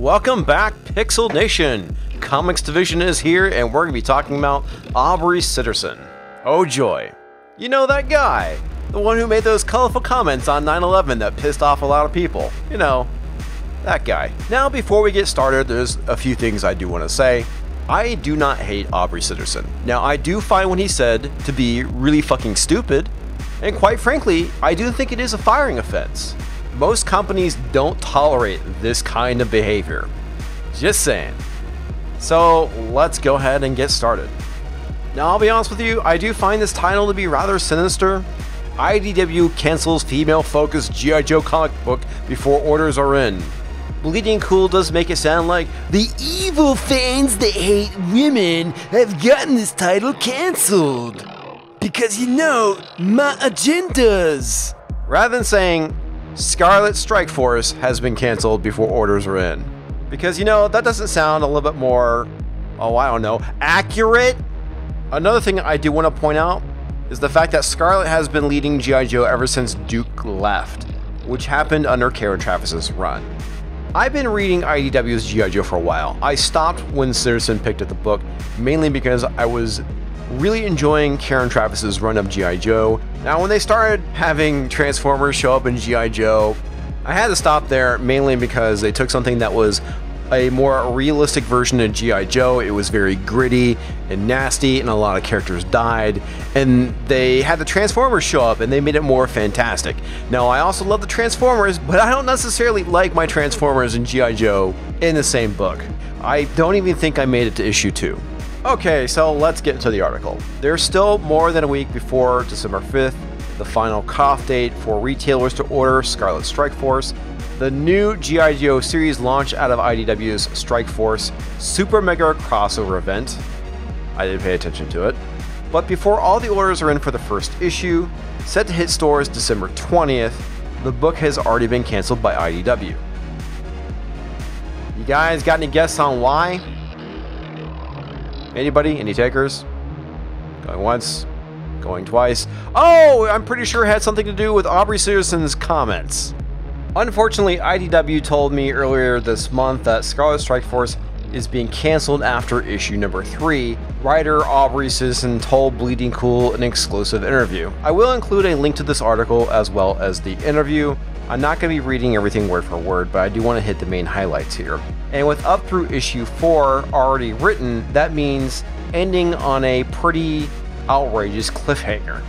Welcome back, Pixel Nation! Comics Division is here, and we're going to be talking about Aubrey Sitterson. Oh joy. You know that guy? The one who made those colorful comments on 9/11 that pissed off a lot of people. You know, that guy. Now, before we get started, there's a few things I do want to say. I do not hate Aubrey Sitterson. Now, I do find what he said to be really fucking stupid, and quite frankly, I do think it is a firing offense. Most companies don't tolerate this kind of behavior. Just saying. So let's go ahead and get started. Now, I'll be honest with you, I do find this title to be rather sinister. IDW cancels female-focused G.I. Joe comic book before orders are in. Bleeding Cool does make it sound like the evil fans that hate women have gotten this title cancelled. Because you know, my agendas. Rather than saying, Scarlett Strike Force has been cancelled before orders are in. Because, you know, that doesn't sound a little bit more, accurate? Another thing I do want to point out is the fact that Scarlett has been leading G.I. Joe ever since Duke left, which happened under Karen Travis's run. I've been reading IDW's G.I. Joe for a while. I stopped when Sitterson picked up the book, mainly because I was really enjoying Karen Travis's run of G.I. Joe. Now, when they started having Transformers show up in G.I. Joe, I had to stop there, mainly because they took something that was a more realistic version of G.I. Joe. It was very gritty and nasty, and a lot of characters died, and they had the Transformers show up, and they made it more fantastic. Now, I also love the Transformers, but I don't necessarily like my Transformers and G.I. Joe in the same book. I don't even think I made it to issue 2. Okay, so let's get into the article. There's still more than a week before December 5th, the final cutoff date for retailers to order Scarlett Strike Force. The new G.I. Joe series launch out of IDW's Strike Force Super Mega Crossover event. I didn't pay attention to it. But before all the orders are in for the first issue, set to hit stores December 20th, the book has already been canceled by IDW. You guys got any guesses on why? Anybody? Any takers? Going once? Going twice? Oh, I'm pretty sure it had something to do with Aubrey Sitterson's comments. Unfortunately, IDW told me earlier this month that Scarlett Strike Force is being canceled after issue number 3. Writer Aubrey Sitterson told Bleeding Cool in an exclusive interview. I will include a link to this article as well as the interview. I'm not going to be reading everything word for word, but I do want to hit the main highlights here. And with up through issue 4 already written, that means ending on a pretty outrageous cliffhanger.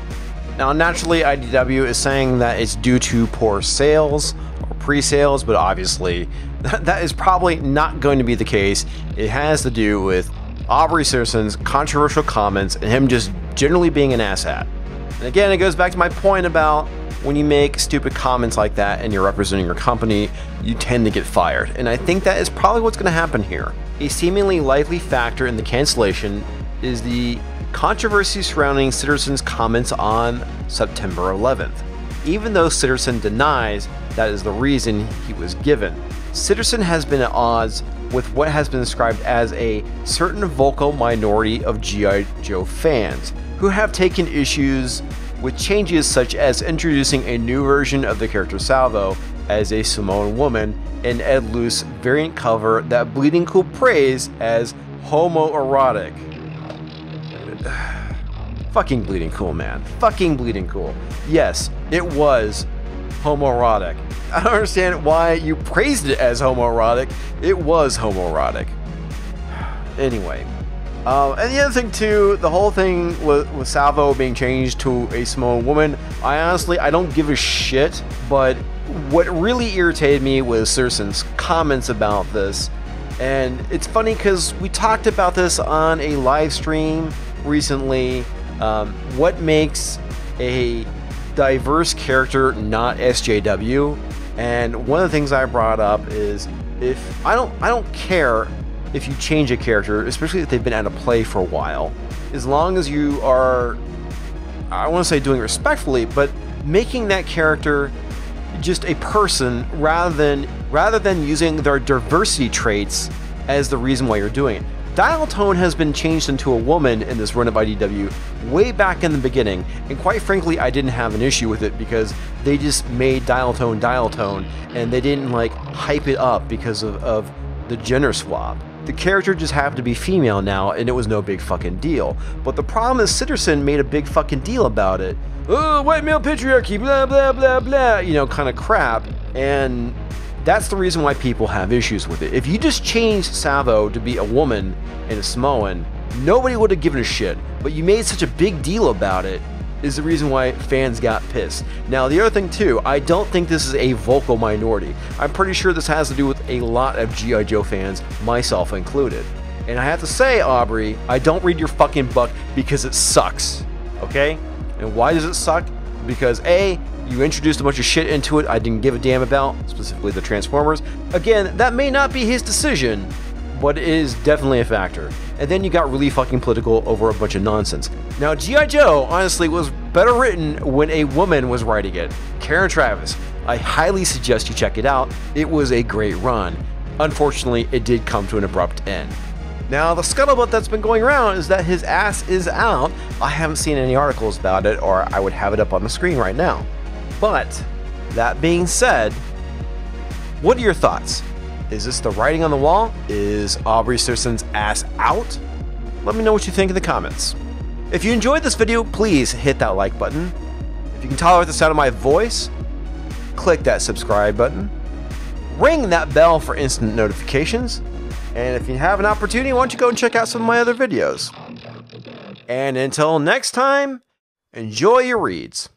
Now, naturally, IDW is saying that it's due to poor sales or pre-sales, but obviously that is probably not going to be the case. It has to do with Aubrey Sitterson's controversial comments and him just generally being an asshat. And again, it goes back to my point about when you make stupid comments like that and you're representing your company, you tend to get fired. And I think that is probably what's going to happen here. A seemingly likely factor in the cancellation is the controversy surrounding Sitterson's comments on September 11th. Even though Sitterson denies that is the reason he was given, Sitterson has been at odds with what has been described as a certain vocal minority of G.I. Joe fans who have taken issues with changes such as introducing a new version of the character Salvo as a Samoan woman and Ed Luce variant cover that Bleeding Cool praised as homoerotic. Fucking Bleeding Cool, man. Fucking Bleeding Cool. Yes, it was homoerotic. I don't understand why you praised it as homoerotic. It was homoerotic. Anyway. And the other thing too, the whole thing with Salvo being changed to a Samoan woman, I don't give a shit, but what really irritated me was Sitterson's comments about this. And it's funny because we talked about this on a live stream recently. What makes a diverse character not SJW? And one of the things I brought up is if I don't care if you change a character, especially if they've been out of play for a while, as long as you are, I want to say doing it respectfully, but making that character just a person rather than using their diversity traits as the reason why you're doing it. Dial tone has been changed into a woman in this run of IDW way back in the beginning, and quite frankly, I didn't have an issue with it because they just made dial tone, and they didn't like hype it up because of the gender swap. The character just happened to be female now, and it was no big fucking deal. But the problem is Sitterson made a big fucking deal about it. Oh, white male patriarchy, blah, blah, blah, blah, you know, kind of crap. And that's the reason why people have issues with it. If you just changed Savo to be a woman and a Samoan, nobody would have given a shit. But you made such a big deal about it is the reason why fans got pissed. Now, the other thing too, I don't think this is a vocal minority. I'm pretty sure this has to do with a lot of G.I. Joe fans, myself included. And I have to say, Aubrey, I don't read your fucking book because it sucks, okay? And why does it suck? Because A, you introduced a bunch of shit into it I didn't give a damn about, specifically the Transformers. Again, that may not be his decision, but it is definitely a factor. And then you got really fucking political over a bunch of nonsense. Now, G.I. Joe, honestly, was better written when a woman was writing it. Karen Traviss. I highly suggest you check it out. It was a great run. Unfortunately, it did come to an abrupt end. Now, the scuttlebutt that's been going around is that his ass is out. I haven't seen any articles about it, or I would have it up on the screen right now. But, that being said, what are your thoughts? Is this the writing on the wall? Is Aubrey Sitterson's ass out? Let me know what you think in the comments. If you enjoyed this video, please hit that like button. If you can tolerate the sound of my voice, click that subscribe button. Ring that bell for instant notifications. And if you have an opportunity, why don't you go and check out some of my other videos. And until next time, enjoy your reads.